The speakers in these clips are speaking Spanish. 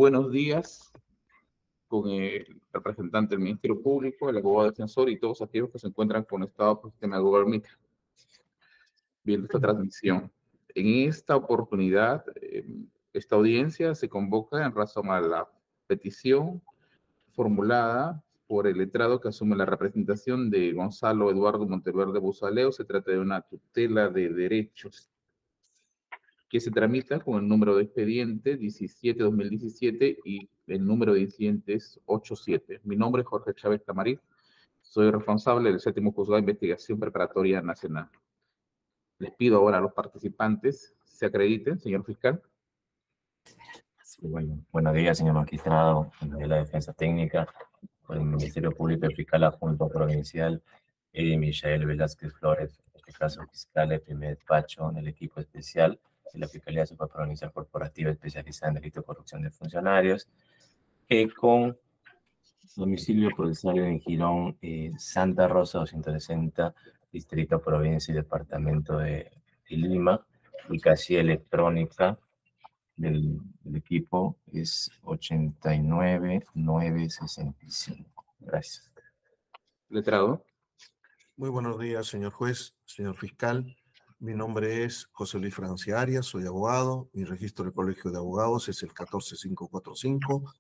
buenos días con el representante del Ministerio Público, el abogado defensor y todos aquellos que se encuentran conectados por el sistema de Google Meet viendo esta transmisión. En esta oportunidad, esta audiencia se convoca en razón a la petición formulada por el letrado que asume la representación de Gonzalo Eduardo Monteverde Buzaleo. Se trata de una tutela de derechos que se tramita con el número de expediente 17-2017 y el número de incidentes 87. Mi nombre es Jorge Chávez Camarí, soy responsable del 7º Juzgado de Investigación Preparatoria Nacional. Les pido ahora a los participantes se acrediten, señor fiscal. Sí, bueno, buenos días, señor magistrado, de la Defensa Técnica, por el Ministerio Público y Fiscal Adjunto Provincial, Michael Velázquez Flores, en este caso fiscal del primer despacho del equipo especial de la Fiscalía Superprovincial Corporativa especializada en delito de corrupción de funcionarios, con domicilio procesal en Girón, Santa Rosa 260, Distrito, Provincia y Departamento de Lima, y casilla electrónica del equipo es 89965. Gracias. Letrado. Muy buenos días, señor juez, señor fiscal. Mi nombre es José Luis Francia Arias, soy abogado. Mi registro del Colegio de Abogados es el 14545,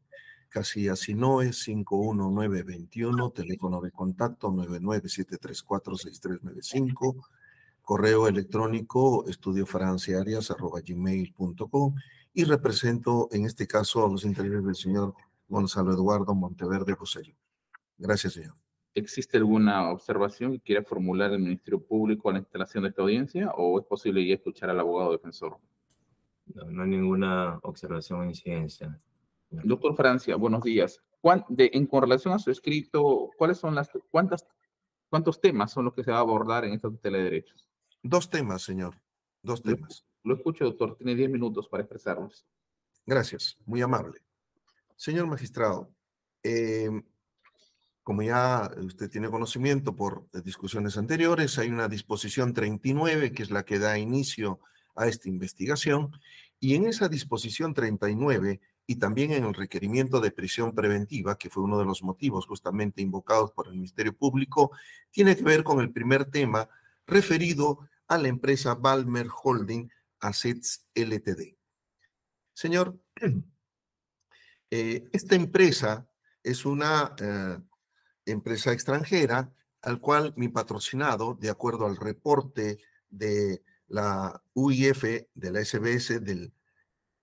casilla SINOE 51921, teléfono de contacto 997346395, correo electrónico estudiofranciaarias@gmail.com, y represento en este caso a los intereses del señor Gonzalo Eduardo Monteverde Buzaleo. Gracias, señor. ¿Existe alguna observación que quiera formular el Ministerio Público a la instalación de esta audiencia o es posible ya escuchar al abogado defensor? No hay ninguna observación o incidencia. Doctor Francia, buenos días. Con relación a su escrito, ¿cuántos temas son los que se va a abordar en esta tutela de derechos? Dos temas, señor. Dos temas. Lo escucho, doctor. Tiene 10 minutos para expresarlos. Gracias. Muy amable. Señor magistrado, como ya usted tiene conocimiento por discusiones anteriores, hay una disposición 39 que es la que da inicio a esta investigación, y en esa disposición 39 y también en el requerimiento de prisión preventiva, que fue uno de los motivos justamente invocados por el Ministerio Público, tiene que ver con el primer tema referido a la empresa Valmer Holding Assets Ltd. Señor, esta empresa es una empresa extranjera al cual mi patrocinado, de acuerdo al reporte de la UIF de la SBS del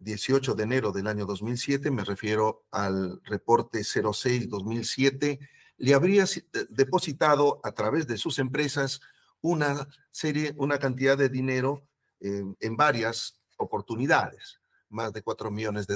18 de enero del año 2007, me refiero al reporte 06-2007, le habría depositado a través de sus empresas una cantidad de dinero en varias oportunidades, más de $4 millones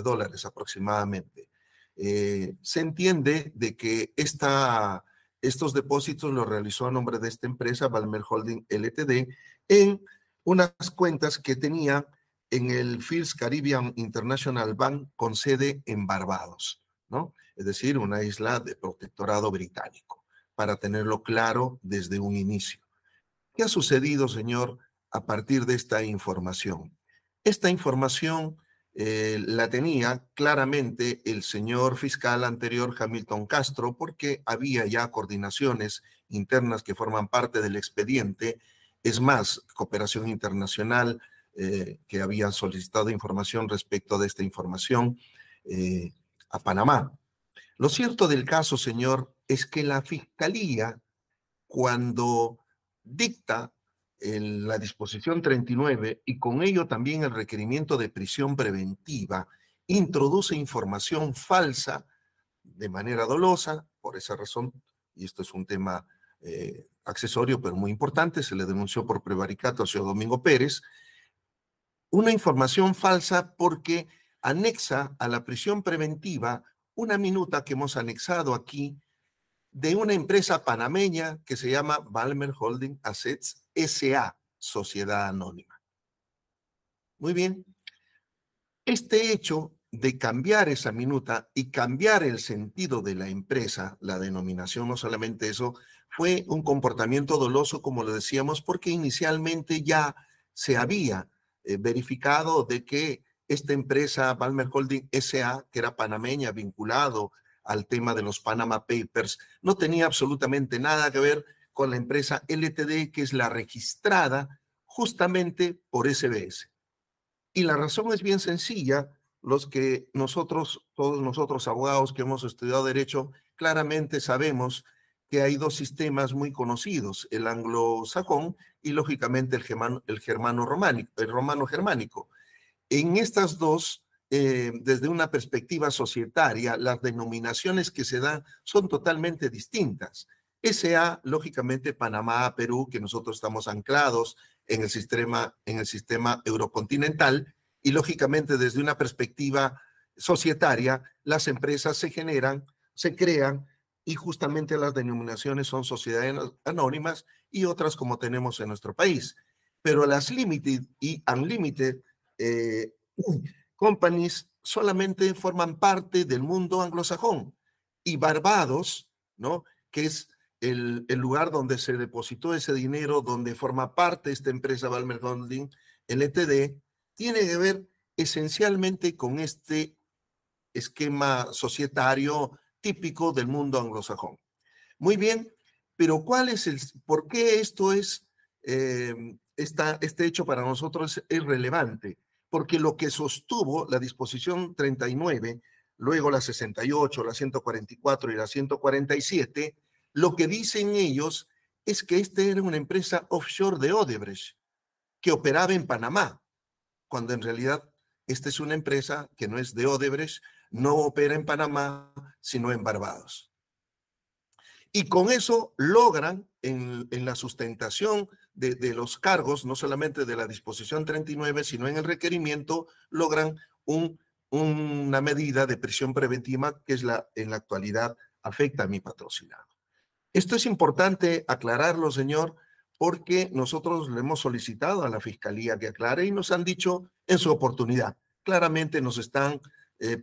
aproximadamente. Se entiende de que estos depósitos los realizó a nombre de esta empresa, Valmer Holding Ltd, en unas cuentas que tenía en el Fields Caribbean International Bank con sede en Barbados, ¿no? Es decir, una isla de protectorado británico, para tenerlo claro desde un inicio. ¿Qué ha sucedido, señor, a partir de esta información? Esta información la tenía claramente el señor fiscal anterior, Hamilton Castro, porque había ya coordinaciones internas que forman parte del expediente. Es más, Cooperación Internacional que había solicitado información respecto de esta información a Panamá. Lo cierto del caso, señor, es que la Fiscalía, cuando dicta la disposición 39 y con ello también el requerimiento de prisión preventiva, introduce información falsa de manera dolosa. Por esa razón, y esto es un tema accesorio pero muy importante, se le denunció por prevaricato al señor Domingo Pérez, una información falsa porque anexa a la prisión preventiva una minuta que hemos anexado aquí de una empresa panameña que se llama Valmer Holding Assets S.A., Sociedad Anónima. Muy bien. Este hecho de cambiar esa minuta y cambiar el sentido de la empresa, la denominación, no solamente eso, fue un comportamiento doloso, como lo decíamos, porque inicialmente ya se había verificado de que esta empresa Valmer Holding S.A., que era panameña, vinculado al tema de los Panama Papers, no tenía absolutamente nada que ver con la empresa LTD, que es la registrada justamente por SBS. Y la razón es bien sencilla. Todos nosotros abogados que hemos estudiado Derecho, claramente sabemos que hay dos sistemas muy conocidos, el anglosajón y lógicamente el romano-germánico. En estas dos, desde una perspectiva societaria, las denominaciones que se dan son totalmente distintas. S.A., lógicamente, Panamá, Perú, que nosotros estamos anclados en el sistema eurocontinental, y lógicamente desde una perspectiva societaria, las empresas se crean, y justamente las denominaciones son sociedades anónimas y otras como tenemos en nuestro país. Pero las limited y unlimited companies solamente forman parte del mundo anglosajón, y Barbados, ¿no?, que es el lugar donde se depositó ese dinero, donde forma parte esta empresa Valmer Holding Ltd, tiene que ver esencialmente con este esquema societario típico del mundo anglosajón. Muy bien, pero ¿por qué esto este hecho para nosotros es relevante? Porque lo que sostuvo la disposición 39, luego la 68, la 144 y la 147, lo que dicen ellos es que esta era una empresa offshore de Odebrecht que operaba en Panamá, cuando en realidad esta es una empresa que no es de Odebrecht, no opera en Panamá, sino en Barbados. Y con eso logran, en la sustentación de los cargos, no solamente de la disposición 39, sino en el requerimiento, logran una medida de prisión preventiva que en la actualidad afecta a mi patrocinado. Esto es importante aclararlo, señor, porque nosotros le hemos solicitado a la Fiscalía que aclare y nos han dicho en su oportunidad. Claramente nos están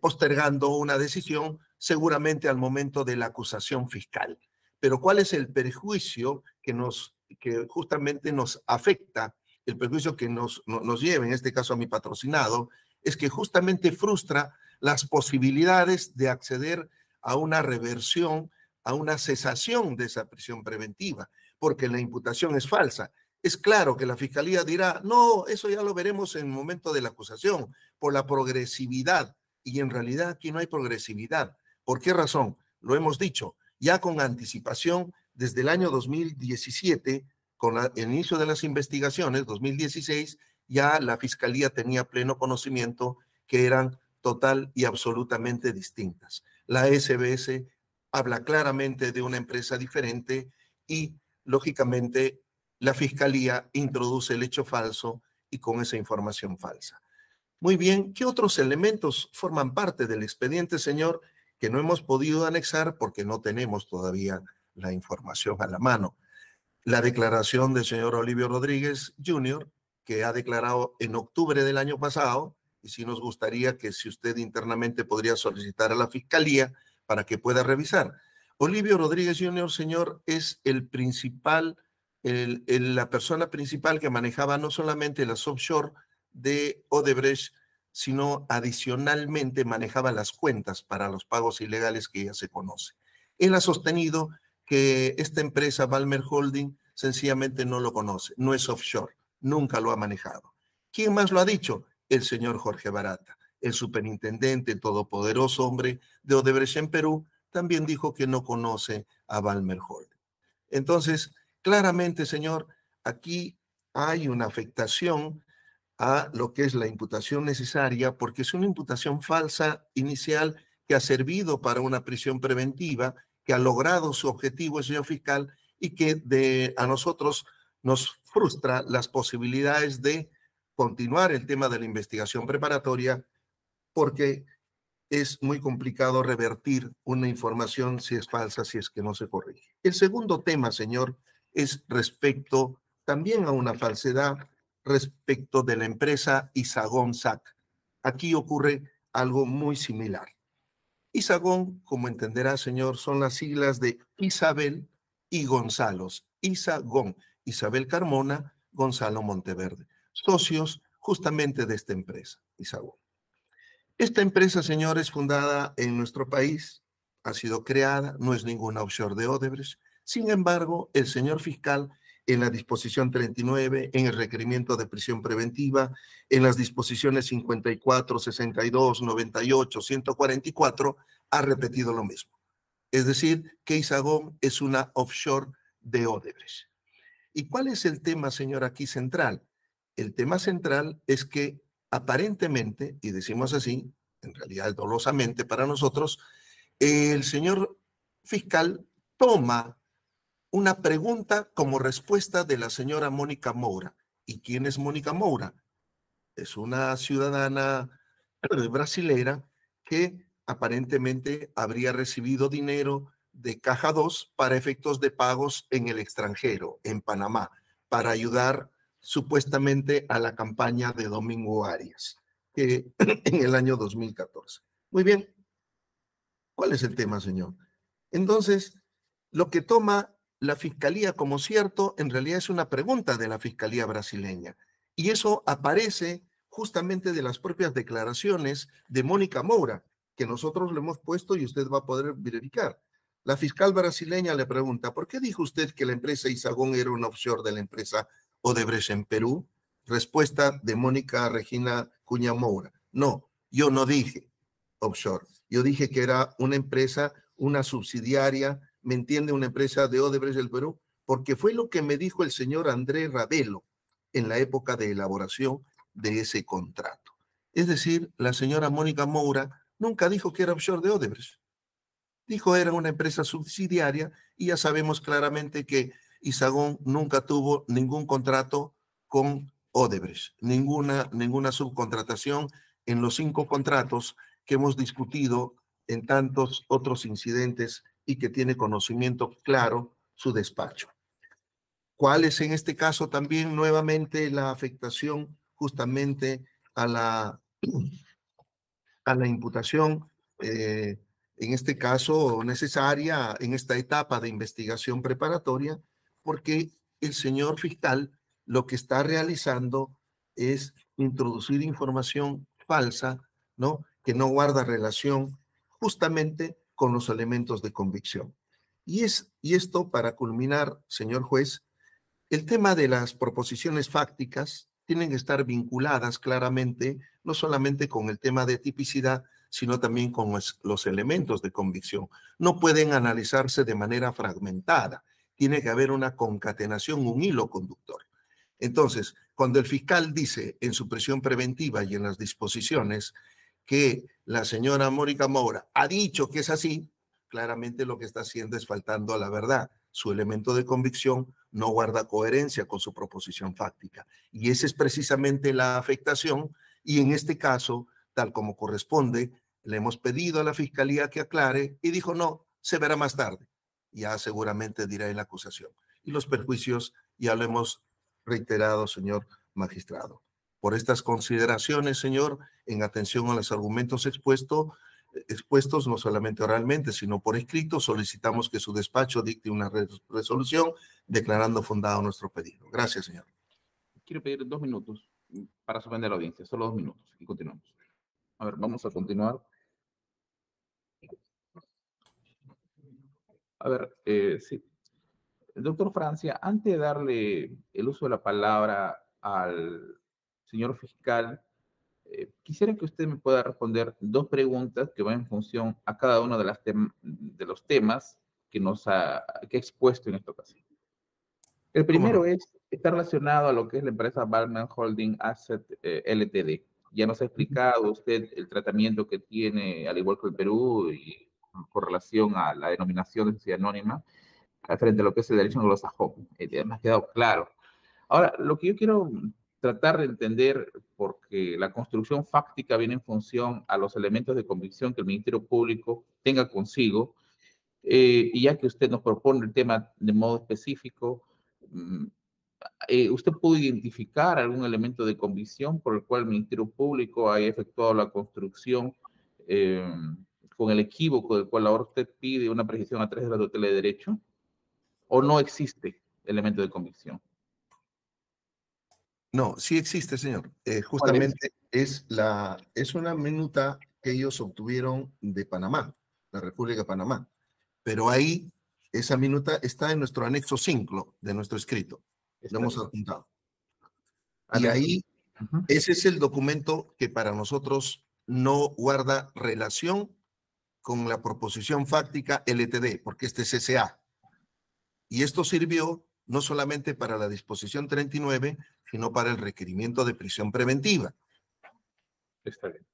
postergando una decisión, seguramente al momento de la acusación fiscal. Pero ¿cuál es el perjuicio que justamente nos afecta? El perjuicio que nos lleva, en este caso a mi patrocinado, es que justamente frustra las posibilidades de acceder a una reversión, a una cesación de esa prisión preventiva, porque la imputación es falsa. Es claro que la Fiscalía dirá, no, eso ya lo veremos en el momento de la acusación, por la progresividad, y en realidad aquí no hay progresividad. ¿Por qué razón? Lo hemos dicho, ya con anticipación desde el año 2017, con el inicio de las investigaciones, 2016, ya la Fiscalía tenía pleno conocimiento que eran total y absolutamente distintas. La SBS habla claramente de una empresa diferente y, lógicamente, la Fiscalía introduce el hecho falso y con esa información falsa. Muy bien, ¿qué otros elementos forman parte del expediente, señor, que no hemos podido anexar porque no tenemos todavía la información a la mano? La declaración del señor Olivio Rodríguez Jr., que ha declarado en octubre del año pasado, y sí nos gustaría que si usted internamente podría solicitar a la Fiscalía para que pueda revisar. Olivio Rodríguez Jr., señor, es la persona principal que manejaba no solamente las offshore de Odebrecht, sino adicionalmente manejaba las cuentas para los pagos ilegales que ya se conoce. Él ha sostenido que esta empresa, Valmer Holding, sencillamente no lo conoce, no es offshore, nunca lo ha manejado. ¿Quién más lo ha dicho? El señor Jorge Barata, el superintendente todopoderoso hombre de Odebrecht en Perú, también dijo que no conoce a Valmer Holding. Entonces, claramente, señor, aquí hay una afectación a lo que es la imputación necesaria, porque es una imputación falsa inicial que ha servido para una prisión preventiva, que ha logrado su objetivo, señor fiscal, y que a nosotros nos frustra las posibilidades de continuar el tema de la investigación preparatoria, porque es muy complicado revertir una información si es falsa, si es que no se corrige. El segundo tema, señor, es respecto también a una falsedad respecto de la empresa Isagón SAC. Aquí ocurre algo muy similar. Isagón, como entenderá, señor, son las siglas de Isabel y Gonzalos. Isagón, Isabel Carmona, Gonzalo Monteverde, socios justamente de esta empresa, Isagón. Esta empresa, señor, es fundada en nuestro país, ha sido creada, no es ninguna offshore de Odebrecht. Sin embargo, el señor fiscal, en la disposición 39, en el requerimiento de prisión preventiva, en las disposiciones 54, 62, 98, 144, ha repetido lo mismo. Es decir, que Hexagon es una offshore de Odebrecht. ¿Y cuál es el tema, señor, aquí central? El tema central es que aparentemente, y decimos así, en realidad dolosamente para nosotros, el señor fiscal toma una pregunta como respuesta de la señora Mónica Moura. ¿Y quién es Mónica Moura? Es una ciudadana brasilera que aparentemente habría recibido dinero de Caja 2 para efectos de pagos en el extranjero, en Panamá, para ayudar supuestamente a la campaña de Domingo Arias, que en el año 2014. Muy bien. ¿Cuál es el tema, señor? Entonces, lo que toma la fiscalía como cierto, en realidad es una pregunta de la fiscalía brasileña. Y eso aparece justamente de las propias declaraciones de Mónica Moura, que nosotros le hemos puesto y usted va a poder verificar. La fiscal brasileña le pregunta, ¿por qué dijo usted que la empresa Hexagon era una offshore de la empresa Odebrecht en Perú? Respuesta de Mónica Regina Cuña Moura. No, yo no dije offshore. Yo dije que era una empresa, una subsidiaria, ¿me entiende? Una empresa de Odebrecht del Perú, porque fue lo que me dijo el señor Andrés Ravelo en la época de elaboración de ese contrato. Es decir, la señora Mónica Moura nunca dijo que era offshore de Odebrecht. Dijo era una empresa subsidiaria y ya sabemos claramente que Hexagon nunca tuvo ningún contrato con Odebrecht, ninguna subcontratación en los 5 contratos que hemos discutido en tantos otros incidentes y que tiene conocimiento claro su despacho. ¿Cuál es en este caso también nuevamente la afectación justamente a la imputación, en este caso necesaria en esta etapa de investigación preparatoria? Porque el señor fiscal lo que está realizando es introducir información falsa, ¿no? Que no guarda relación justamente con los elementos de convicción. Y esto, para culminar, señor juez, el tema de las proposiciones fácticas tienen que estar vinculadas claramente, no solamente con el tema de tipicidad, sino también con los elementos de convicción. No pueden analizarse de manera fragmentada. Tiene que haber una concatenación, un hilo conductor. Entonces, cuando el fiscal dice en su prisión preventiva y en las disposiciones que la señora Mónica Moura ha dicho que es así, claramente lo que está haciendo es faltando a la verdad. Su elemento de convicción no guarda coherencia con su proposición fáctica. Y esa es precisamente la afectación. Y en este caso, tal como corresponde, le hemos pedido a la fiscalía que aclare y dijo no, se verá más tarde. Ya seguramente dirá en la acusación. Y los perjuicios ya lo hemos reiterado, señor magistrado. Por estas consideraciones, señor, en atención a los argumentos expuestos, no solamente oralmente, sino por escrito, solicitamos que su despacho dicte una resolución declarando fundado nuestro pedido. Gracias, señor. Quiero pedir 2 minutos para suspender la audiencia, solo 2 minutos y continuamos. A ver, vamos a continuar. A ver, sí. Doctor Francia, antes de darle el uso de la palabra al señor fiscal, quisiera que usted me pueda responder 2 preguntas que van en función a cada uno de los temas que ha expuesto en esta ocasión. El primero está relacionado a lo que es la empresa Balmain Holding Asset Ltd. Ya nos ha explicado usted el tratamiento que tiene, al igual que el Perú, y con relación a la denominación de sociedad anónima, frente a lo que es el derecho anglosajón. Me ha quedado claro. Ahora, lo que yo quiero tratar de entender, porque la construcción fáctica viene en función a los elementos de convicción que el Ministerio Público tenga consigo, y ya que usted nos propone el tema de modo específico, ¿usted pudo identificar algún elemento de convicción por el cual el Ministerio Público haya efectuado la construcción con el equívoco del cual ahora usted pide una precisión a través de la tutela de derecho? ¿O no existe elemento de convicción? No, sí existe, señor. Justamente es una minuta que ellos obtuvieron de Panamá, la República de Panamá. Pero ahí, esa minuta está en nuestro anexo 5 de nuestro escrito. Lo hemos adjuntado. Y ahí, ese es el documento que para nosotros no guarda relación con la proposición fáctica LTD, porque este es SA. Y esto sirvió no solamente para la disposición 39, sino para el requerimiento de prisión preventiva. Está bien.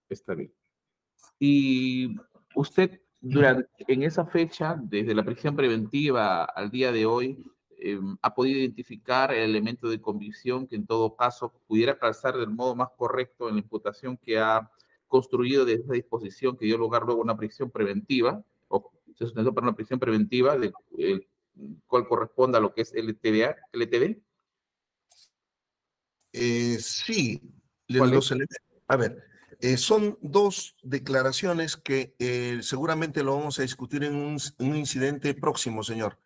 Está bien. Y usted, en esa fecha, desde la prisión preventiva al día de hoy, ha podido identificar el elemento de convicción que en todo caso pudiera calzar del modo más correcto en la imputación que ha construido de esa disposición que dio lugar luego a una prisión preventiva, o se sustentó para una prisión preventiva, cual corresponde a lo que es LTD. Sí, a ver, son dos declaraciones que seguramente lo vamos a discutir en un incidente próximo, señor.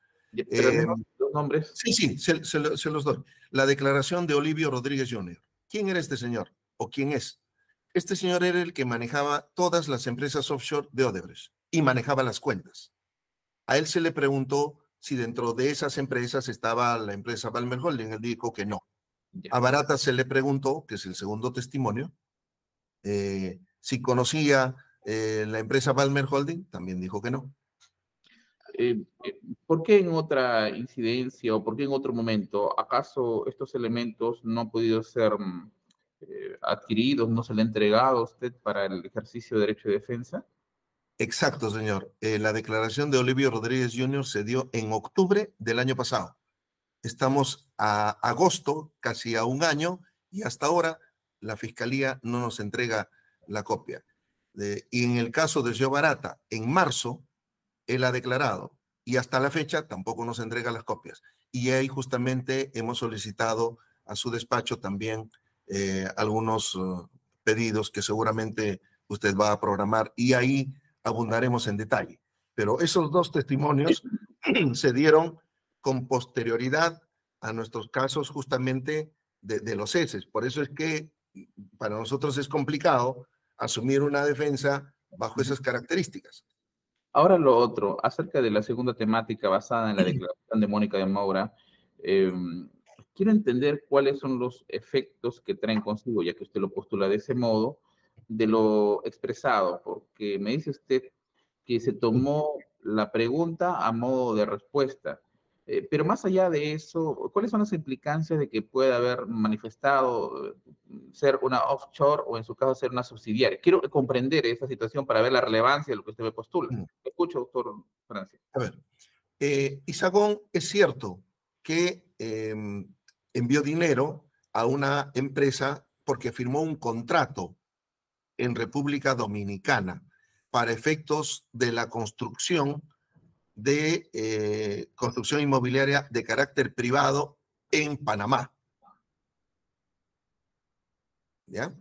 Pero los nombres. Sí, se los doy. La declaración de Olivio Rodríguez Jr. ¿Quién era este señor? ¿O quién es? Este señor era el que manejaba todas las empresas offshore de Odebrecht y manejaba las cuentas. A él se le preguntó si dentro de esas empresas estaba la empresa Balmer Holding. Él dijo que no. A Barata se le preguntó, que es el segundo testimonio, si conocía la empresa Balmer Holding. También dijo que no. ¿Por qué en otra incidencia o por qué en otro momento, acaso estos elementos no han podido ser adquiridos, no se le ha entregado a usted para el ejercicio de derecho de defensa? Exacto, señor. La declaración de Olivio Rodríguez Jr. se dio en octubre del año pasado. Estamos a agosto, casi a un año, y hasta ahora la Fiscalía no nos entrega la copia. Y en el caso de señor Barata, en marzo, él ha declarado, y hasta la fecha tampoco nos entrega las copias. Y ahí justamente hemos solicitado a su despacho también algunos pedidos que seguramente usted va a programar, y ahí abundaremos en detalle. Pero esos dos testimonios se dieron con posterioridad a nuestros casos justamente de los heces. Por eso es que para nosotros es complicado asumir una defensa bajo esas características. Ahora lo otro, acerca de la segunda temática basada en la declaración de Mónica de Moura, quiero entender cuáles son los efectos que traen consigo, ya que usted lo postula de ese modo, de lo expresado, porque me dice usted que se tomó la pregunta a modo de respuesta. Pero más allá de eso, ¿cuáles son las implicancias de que pueda haber manifestado ser una offshore o en su caso ser una subsidiaria? Quiero comprender esa situación para ver la relevancia de lo que usted me postula. Escucho, doctor Francia. A ver, Isagón es cierto que envió dinero a una empresa porque firmó un contrato en República Dominicana para efectos de la construcción de construcción inmobiliaria de carácter privado en Panamá. ¿Ya?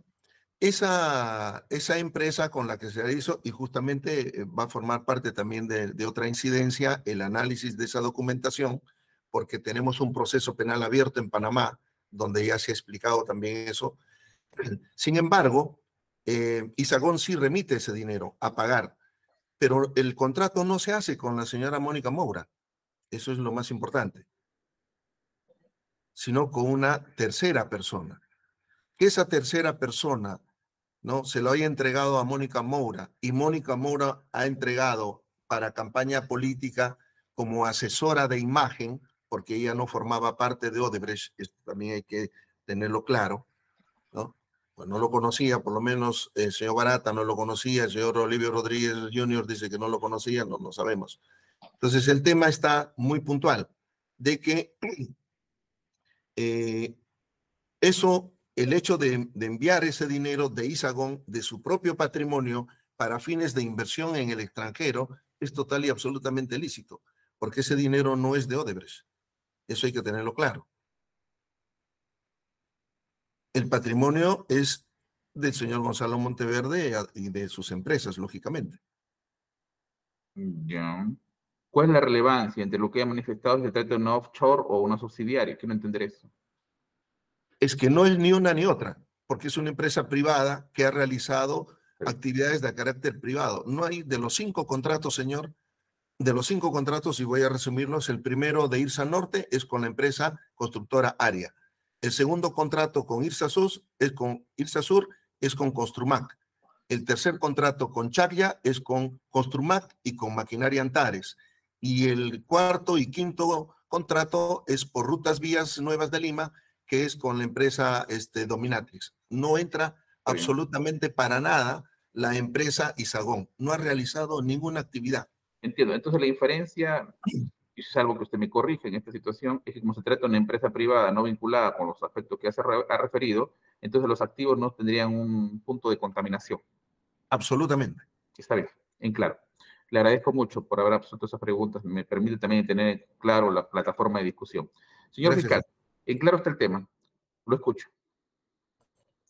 Esa empresa con la que se hizo, y justamente va a formar parte también de otra incidencia, el análisis de esa documentación, porque tenemos un proceso penal abierto en Panamá, donde ya se ha explicado también eso. Sin embargo, Isagón sí remite ese dinero a pagar, pero el contrato no se hace con la señora Mónica Moura, eso es lo más importante, sino con una tercera persona. Que esa tercera persona, ¿no?, se lo haya entregado a Mónica Moura, y Mónica Moura ha entregado para campaña política como asesora de imagen, porque ella no formaba parte de Odebrecht, esto también hay que tenerlo claro, ¿no? Pues no lo conocía, por lo menos el señor Barata no lo conocía, el señor Olivio Rodríguez Jr. dice que no lo conocía, no lo sabemos. Entonces el tema está muy puntual, de que el hecho de enviar ese dinero de Isagón, de su propio patrimonio, para fines de inversión en el extranjero, es total y absolutamente lícito, porque ese dinero no es de Odebrecht. Eso hay que tenerlo claro. El patrimonio es del señor Gonzalo Monteverde y de sus empresas, lógicamente. Ya. ¿Cuál es la relevancia entre lo que ha manifestado si se trata de una offshore o una subsidiaria? Quiero entender eso. Es que no es ni una ni otra. porque es una empresa privada que ha realizado actividades de carácter privado. No hay de los 5 contratos, señor, de los 5 contratos, y voy a resumirlos, el primero de IRSA Norte es con la empresa constructora Aria. El segundo contrato con IRSA Sur es con Construmac. El tercer contrato con Chacya es con Construmac y con Maquinaria Antares. Y el cuarto y quinto contrato es por Rutas Vías Nuevas de Lima, que es con la empresa Dominatrix. No entra absolutamente para nada la empresa Isagón. No ha realizado ninguna actividad. Entiendo. Entonces la diferencia, y salvo que usted me corrija en esta situación, es que como se trata de una empresa privada no vinculada con los aspectos que ha referido, entonces los activos no tendrían un punto de contaminación. Absolutamente. Está bien, en claro. Le agradezco mucho por haber absuelto esas preguntas. Me permite también tener claro la plataforma de discusión. Señor Gracias. fiscal, en claro está el tema. Lo escucho.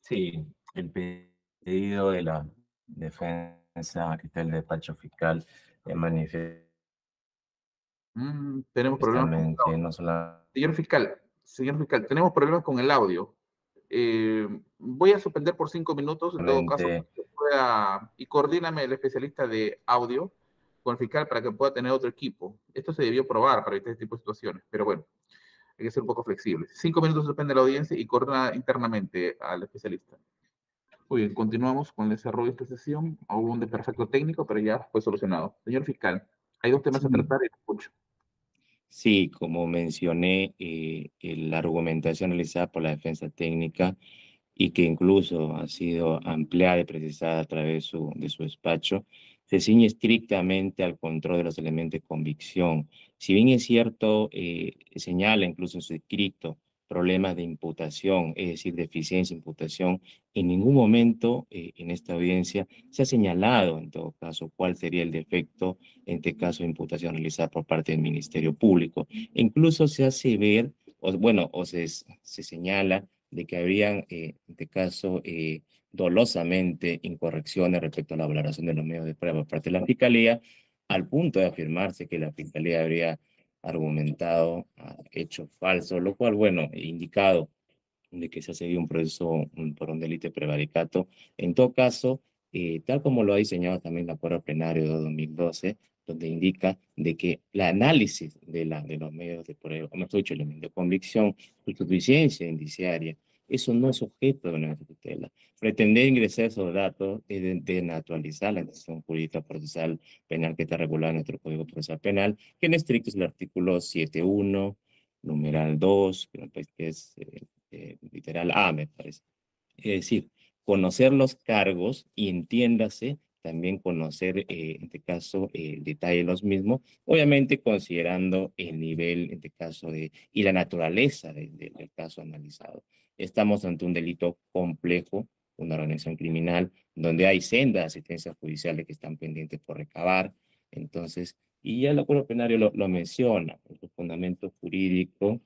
Sí, el pedido de la defensa, que está el despacho fiscal, manifiesta Tenemos problemas con el audio. no solo... Señor fiscal, tenemos problemas con el audio. Voy a suspender por 5 minutos, en todo caso, y coordíname el especialista de audio con el fiscal para que pueda tener otro equipo. Esto se debió probar para evitar este tipo de situaciones, pero bueno, hay que ser un poco flexibles. 5 minutos suspende la audiencia y coordina internamente al especialista. Muy bien, continuamos con el desarrollo de esta sesión. Hubo un desperfecto técnico, pero ya fue solucionado. Señor fiscal, hay 2 temas a tratar y lo escucho. Sí, como mencioné, la argumentación realizada por la defensa técnica y que incluso ha sido ampliada y precisada a través de su despacho, se ciñe estrictamente al control de los elementos de convicción. Si bien es cierto, señala incluso en su escrito problemas de imputación, es decir, deficiencia de imputación, en ningún momento en esta audiencia se ha señalado, en todo caso, cuál sería el defecto en este caso de imputación realizada por parte del Ministerio Público. E incluso se hace ver, o se señala de que habrían, en este caso, dolosamente incorrecciones respecto a la valoración de los medios de prueba por parte de la Fiscalía, al punto de afirmarse que la Fiscalía habría argumentado hechos falsos, lo cual, bueno, indicado de que se ha seguido un proceso por un delito de prevaricato. En todo caso, tal como lo ha diseñado también el acuerdo plenario de 2012, donde indica de que el análisis de los medios de prueba, o mejor dicho, el elemento de convicción, su suficiencia indiciaria, eso no es objeto de una tutela. Pretender ingresar esos datos es desnaturalizar la decisión jurídica procesal penal que está regulada en nuestro Código Procesal Penal, que en estricto es el artículo 7.1, numeral 2, que es literal A, me parece. Es decir, conocer los cargos y entiéndase también conocer, en este caso, el detalle de los mismos, obviamente considerando el nivel, en este caso, y la naturaleza del caso analizado. Estamos ante un delito complejo, una organización criminal, donde hay sendas asistencias judiciales que están pendientes por recabar. Entonces, y ya el acuerdo plenario lo menciona, en su fundamento jurídico,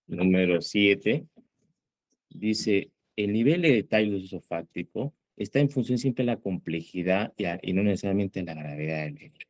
número 7, dice, el nivel de detalle del uso fáctico está en función siempre de la complejidad y no necesariamente de la gravedad del hecho.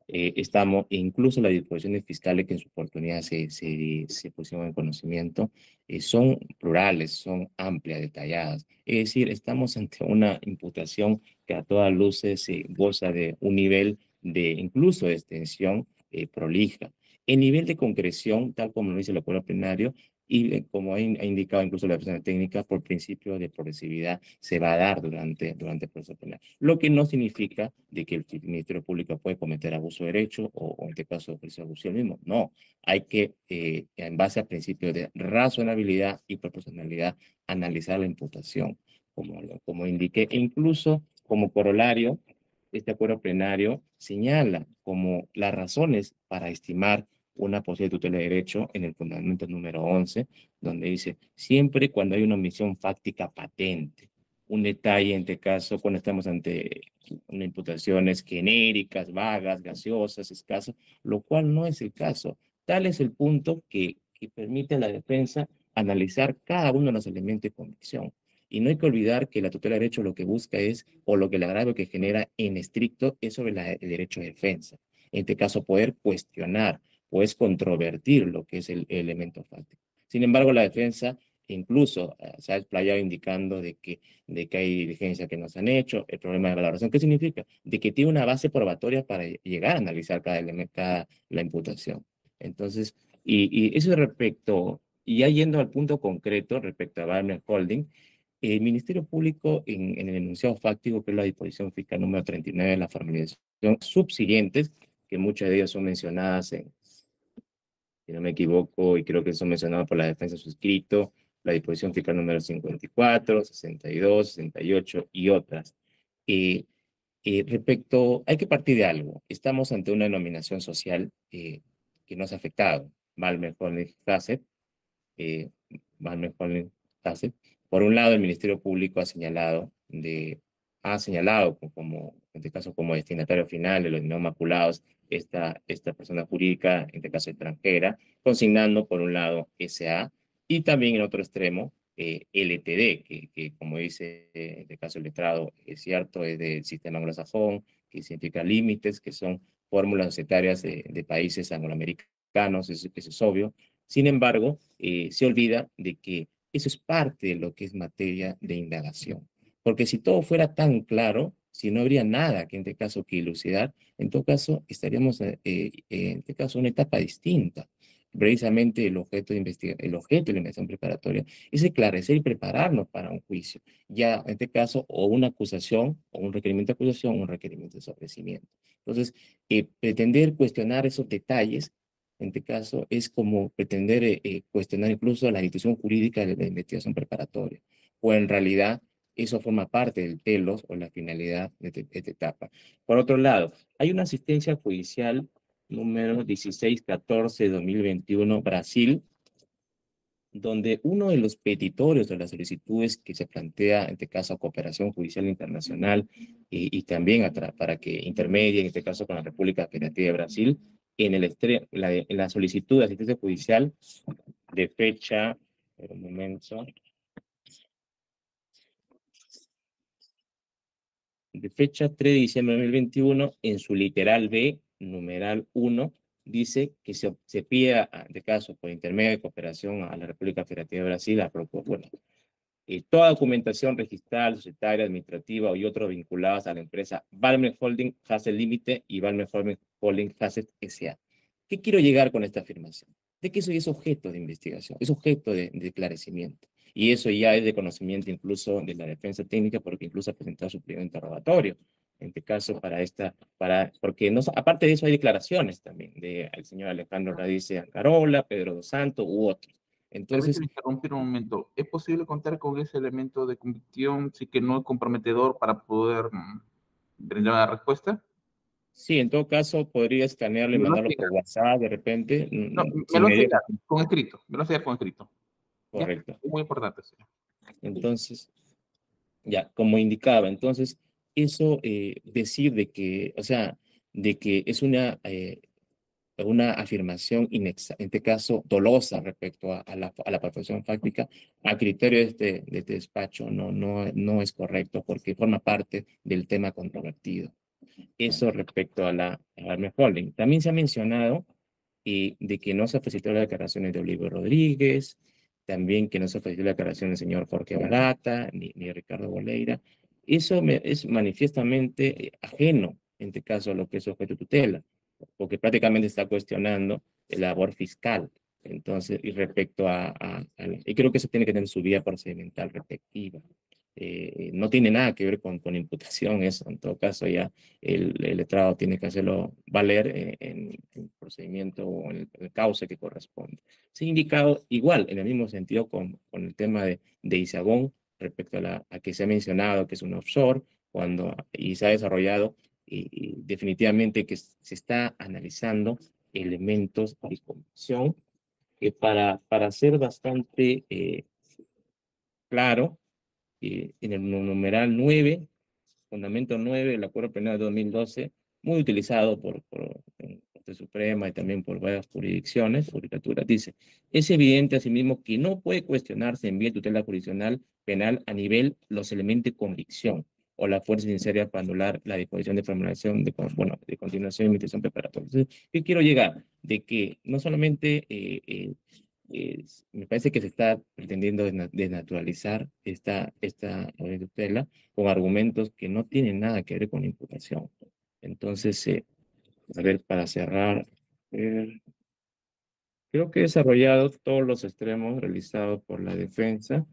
Estamos, incluso las disposiciones fiscales que en su oportunidad se pusieron en conocimiento, son plurales, son amplias, detalladas. Es decir, estamos ante una imputación que a todas luces goza de un nivel de incluso de extensión prolija. El nivel de concreción, tal como lo dice el acuerdo plenario, y como ha indicado incluso la persona técnica, por principio de progresividad se va a dar durante el proceso penal. Lo que no significa de que el Ministerio Público puede cometer abuso de derecho o en este caso ofrecer abuso del mismo. No, hay que, en base al principio de razonabilidad y proporcionalidad, analizar la imputación, como indiqué, e incluso como corolario, este acuerdo plenario señala como las razones para estimar una posible tutela de derecho en el fundamento número 11, donde dice, siempre cuando hay una omisión fáctica patente, un detalle en este caso cuando estamos ante unas imputaciones genéricas, vagas, gaseosas, escasas, lo cual no es el caso. Tal es el punto que permite a la defensa analizar cada uno de los elementos de convicción. Y no hay que olvidar que la tutela de derecho lo que busca es, o lo que el agravio que genera en estricto, es sobre el derecho de defensa. En este caso, poder cuestionar, puedes controvertir lo que es el elemento fáctico. Sin embargo, la defensa incluso se ha explayado indicando de que hay diligencias que no se han hecho, el problema de valoración. ¿Qué significa? De que tiene una base probatoria para llegar a analizar cada elemento, la imputación. Entonces, y eso respecto, y ya yendo al punto concreto respecto a Balmer Holding, el Ministerio Público en el enunciado fáctico, que es la disposición fiscal número 39 de la formalización subsiguientes, que muchas de ellas son mencionadas si no me equivoco, y creo que son mencionadas por la defensa suscrito, la disposición fiscal número 54, 62, 68 y otras. Respecto, hay que partir de algo. Estamos ante una denominación social que nos ha afectado. Balmer Holding Asset, Balmer Holding Asset. Por un lado, el Ministerio Público ha señalado como, en este caso, como destinatario final de los no maculados, esta persona jurídica, en este caso extranjera, consignando por un lado SA y también en otro extremo LTD, que como dice en este caso el letrado, es cierto, es del sistema anglosajón, que significa límites, que son fórmulas societarias de países angloamericanos, eso es obvio. Sin embargo, se olvida de que eso es parte de lo que es materia de indagación. Porque si todo fuera tan claro, si no habría nada que en este caso que elucidar, en todo caso estaríamos en este caso en una etapa distinta. Precisamente el objeto de la investigación preparatoria es esclarecer y prepararnos para un juicio. Ya en este caso, o una acusación, o un requerimiento de acusación, o un requerimiento de sobrecimiento. Entonces, pretender cuestionar esos detalles, en este caso, es como pretender cuestionar incluso la institución jurídica de la investigación preparatoria. O en realidad, eso forma parte del telos o la finalidad de esta etapa. Por otro lado, hay una asistencia judicial número 1614-2021, Brasil, donde uno de los petitorios de las solicitudes que se plantea, en este caso, cooperación judicial internacional y también para que intermedie, en este caso, con la República Federativa de Brasil, en la solicitud de asistencia judicial de fecha, un momento, de fecha 3 de diciembre de 2021, en su literal B, numeral 1, dice que se pida, de caso, por intermedio de cooperación a la República Federativa de Brasil, toda documentación registral, societaria, administrativa y otros vinculadas a la empresa Balmer Holding Asset Limited y Balmer Holding Asset S.A. ¿Qué quiero llegar con esta afirmación? De que eso ya es objeto de investigación, es objeto de esclarecimiento. Y eso ya es de conocimiento incluso de la defensa técnica, porque incluso ha presentado su primer interrogatorio. En este caso, porque no, aparte de eso hay declaraciones también del señor Alejandro Radice Ancarola, Pedro dos Santos u otros. Entonces, permíteme interrumpir un momento. ¿Es posible contar con ese elemento de convicción, sí que no es comprometedor para poder brindar la respuesta? sí, en todo caso, podría escanearlo y mandarlo por WhatsApp de repente. No, me lo hace con escrito. Me lo hace con escrito. Correcto. Ya, es muy importante. Sí. Entonces, ya, como indicaba, entonces, eso decir de que, o sea, de que es una afirmación en este caso dolosa respecto a la perfección fáctica, a criterio de este despacho, no es correcto porque forma parte del tema controvertido. Eso respecto a la Balmer Holding. También se ha mencionado de que no se facilitó las declaraciones de Oliver Rodríguez, también que no se facilitó la declaración del señor Jorge Barata, ni Ricardo Boleira. Eso es manifiestamente ajeno, en este caso, a lo que es objeto de tutela, porque prácticamente está cuestionando la labor fiscal. Entonces, y respecto y creo que eso tiene que tener su vía procedimental respectiva. No tiene nada que ver con imputación eso. En todo caso, ya el letrado tiene que hacerlo valer en el procedimiento o en el cauce que corresponde. Se ha indicado igual, en el mismo sentido, con el tema de Isagón, respecto a que se ha mencionado que es un offshore, y se ha desarrollado, y definitivamente que se está analizando elementos de convicción que para ser bastante claro, en el numeral 9, fundamento 9 del Acuerdo Penal de 2012, muy utilizado por la Corte Suprema y también por varias jurisdicciones, judicaturas, dice, es evidente asimismo que no puede cuestionarse en vía de tutela jurisdiccional penal a nivel los elementos de convicción o la fuerza necesaria para anular la disposición de formulación de continuación de investigación preparatoria. Entonces, ¿qué quiero llegar? De que no solamente me parece que se está pretendiendo desnaturalizar esta tutela con argumentos que no tienen nada que ver con la imputación. Entonces, a ver, para cerrar, creo que he desarrollado todos los extremos realizados por la defensa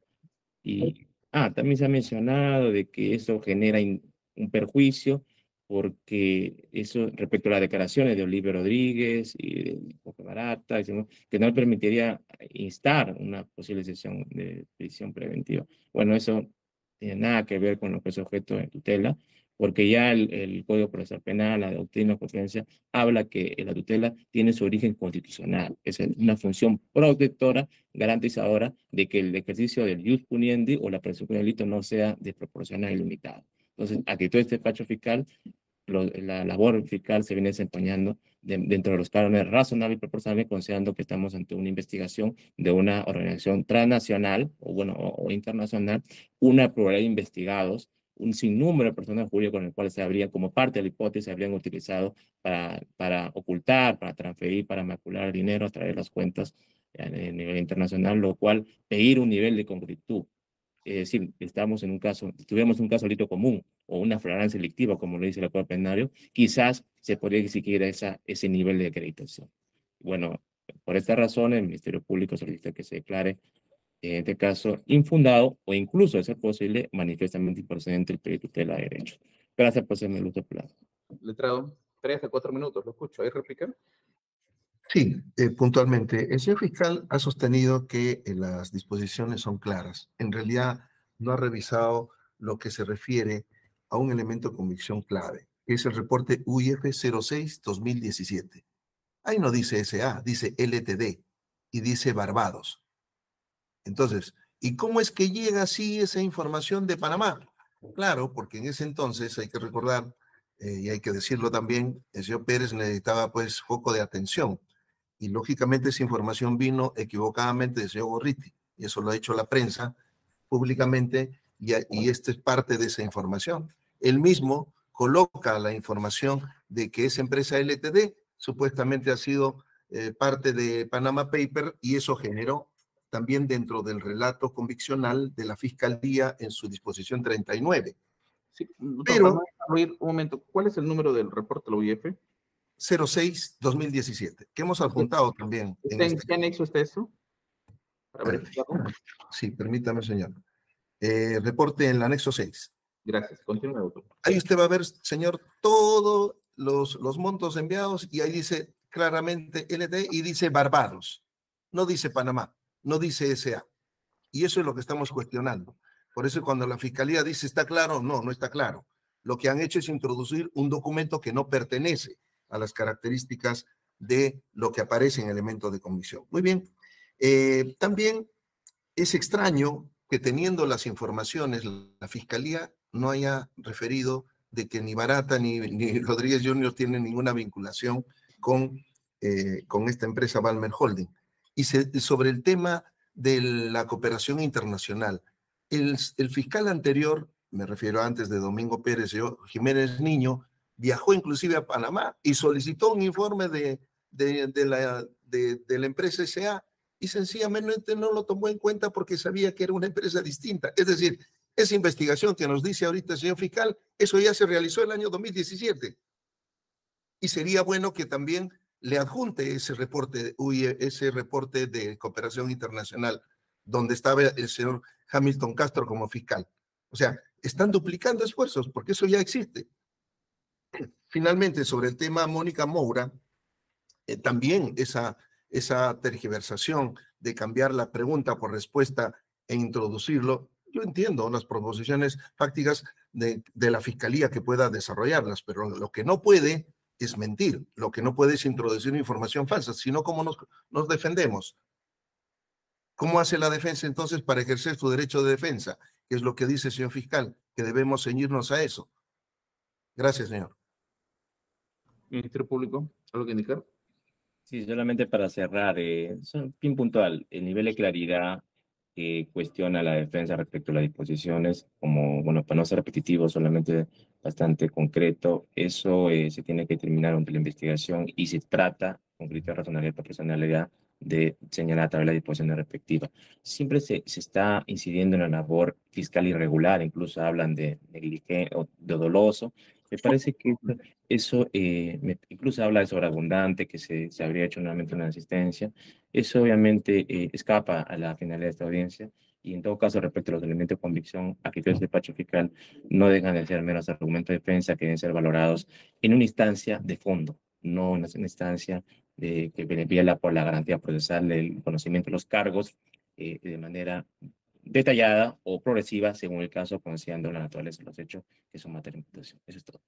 y también se ha mencionado de que eso genera un perjuicio porque eso respecto a las declaraciones de Oliver Rodríguez y de Jorge Barata, que no le permitiría instar una posible sesión de prisión preventiva. Bueno, eso no tiene nada que ver con lo que es objeto de tutela, porque ya el Código Procesal Penal, la doctrina de jurisprudencia, habla que la tutela tiene su origen constitucional, es una función protectora garantizadora de que el ejercicio del ius puniendi o la persecución del delito no sea desproporcional y limitado. Entonces, aquí todo este despacho fiscal, la labor fiscal se viene desempeñando dentro de los cánones razonable y proporcional, considerando que estamos ante una investigación de una organización transnacional o internacional, una pluralidad de investigados, un sinnúmero de personas jurídicas con el cual se habrían, como parte de la hipótesis, se habrían utilizado para ocultar, para transferir, para macular dinero a través de las cuentas a nivel internacional, lo cual pedir un nivel de concretud. Es decir, tuviéramos un caso delito común o una flagrancia delictiva, como lo dice el Código Penal, quizás se podría exigir ese nivel de acreditación. Bueno, por esta razón, el Ministerio Público solicita que se declare, en este caso, infundado o incluso, de ser posible, manifiestamente improcedente el pedido de tutela de derechos. Gracias por hacerme el uso de plazo. Letrado, 3 a 4 minutos, lo escucho. ¿Hay réplica? Sí, puntualmente. El señor fiscal ha sostenido que las disposiciones son claras. En realidad, no ha revisado lo que se refiere a un elemento de convicción clave, que es el reporte UIF 06-2017. Ahí no dice SA, dice LTD y dice Barbados. Entonces, ¿y cómo es que llega así esa información de Panamá? Claro, porque en ese entonces hay que recordar, y hay que decirlo también, el señor Pérez necesitaba pues foco de atención. Y lógicamente esa información vino equivocadamente del señor Gorriti, y eso lo ha hecho la prensa públicamente, y esta es parte de esa información. Él mismo coloca la información de que esa empresa LTD supuestamente ha sido parte de Panama Paper, y eso generó también dentro del relato conviccional de la Fiscalía en su disposición 39. Sí, Pero, un momento, ¿cuál es el número del reporte de la UIF? 06-2017, que hemos adjuntado también. ¿En qué anexo está eso? Para verificarlo. Sí, permítame, señor. Reporte en el anexo 6. Gracias, continúe, doctor. Ahí usted va a ver, señor, todos los montos enviados, y ahí dice claramente LT y dice Barbados. No dice Panamá, no dice SA. Y eso es lo que estamos cuestionando. Por eso cuando la Fiscalía dice ¿está claro? No, no está claro. Lo que han hecho es introducir un documento que no pertenece a las características de lo que aparece en el elemento de convicción. Muy bien. También es extraño que, teniendo las informaciones, la Fiscalía no haya referido de que ni Barata ni Rodríguez Jr. tienen ninguna vinculación con esta empresa Balmer Holding. Y sobre el tema de la cooperación internacional, el fiscal anterior, me refiero antes de Domingo Pérez, Jiménez Niño, viajó inclusive a Panamá y solicitó un informe de la empresa SA, y sencillamente no lo tomó en cuenta porque sabía que era una empresa distinta. Es decir, esa investigación que nos dice ahorita el señor fiscal, eso ya se realizó el año 2017. Y sería bueno que también le adjunte ese reporte de cooperación internacional, donde estaba el señor Hamilton Castro como fiscal. O sea, están duplicando esfuerzos porque eso ya existe. Finalmente, sobre el tema Mónica Moura, también esa tergiversación de cambiar la pregunta por respuesta e introducirlo, yo entiendo las proposiciones fácticas de la Fiscalía que pueda desarrollarlas, pero lo que no puede es mentir, lo que no puede es introducir información falsa, sino cómo nos defendemos. ¿Cómo hace la defensa entonces para ejercer su derecho de defensa? Que es lo que dice el señor fiscal, que debemos ceñirnos a eso. Gracias, señor. Ministerio Público, ¿algo que indicar? Sí, solamente para cerrar, fin puntual, el nivel de claridad que cuestiona la defensa respecto a las disposiciones, como, bueno, para no ser repetitivo, solamente bastante concreto, eso se tiene que terminar ante la investigación y se trata, con criterio de razonabilidad y proporcionalidad, de señalar a través de la disposición respectiva. Siempre se está incidiendo en la labor fiscal irregular, incluso hablan de negligente o de doloso. Me parece que eso incluso habla de sobreabundante, que se habría hecho nuevamente una asistencia. Eso obviamente escapa a la finalidad de esta audiencia y en todo caso respecto a los elementos de convicción a criterios del despacho fiscal no dejan de ser meros argumentos de defensa que deben ser valorados en una instancia de fondo, no en una instancia que vela por la garantía procesal del conocimiento de los cargos de manera detallada o progresiva según el caso, considerando la naturaleza de los hechos que son materia de imputación. Eso es todo.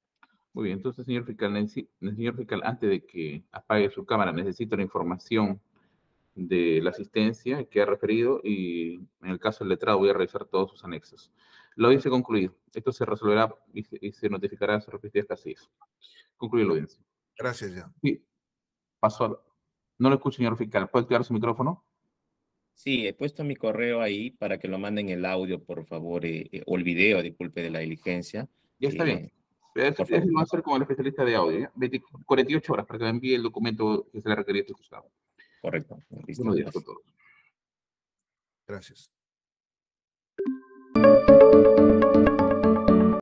Muy bien, entonces, señor fiscal, antes de que apague su cámara, necesito la información de la asistencia que ha referido y en el caso del letrado voy a revisar todos sus anexos. Lo dice concluido. Esto se resolverá y se notificará a sus respectivas casillas. Concluye la audiencia. Gracias, ya. Sí, pasó. No lo escucho, señor fiscal. ¿Puede activar su micrófono? Sí, he puesto mi correo ahí para que lo manden el audio, por favor, o el video, disculpe, de la diligencia. Ya está bien. Eso Por favor. lo va a hacer con el especialista de audio. ¿Ya? 48 horas para que me envíe el documento que se le requería a este juzgado. Correcto. Listo, Buenos días gracias. con todos. Gracias.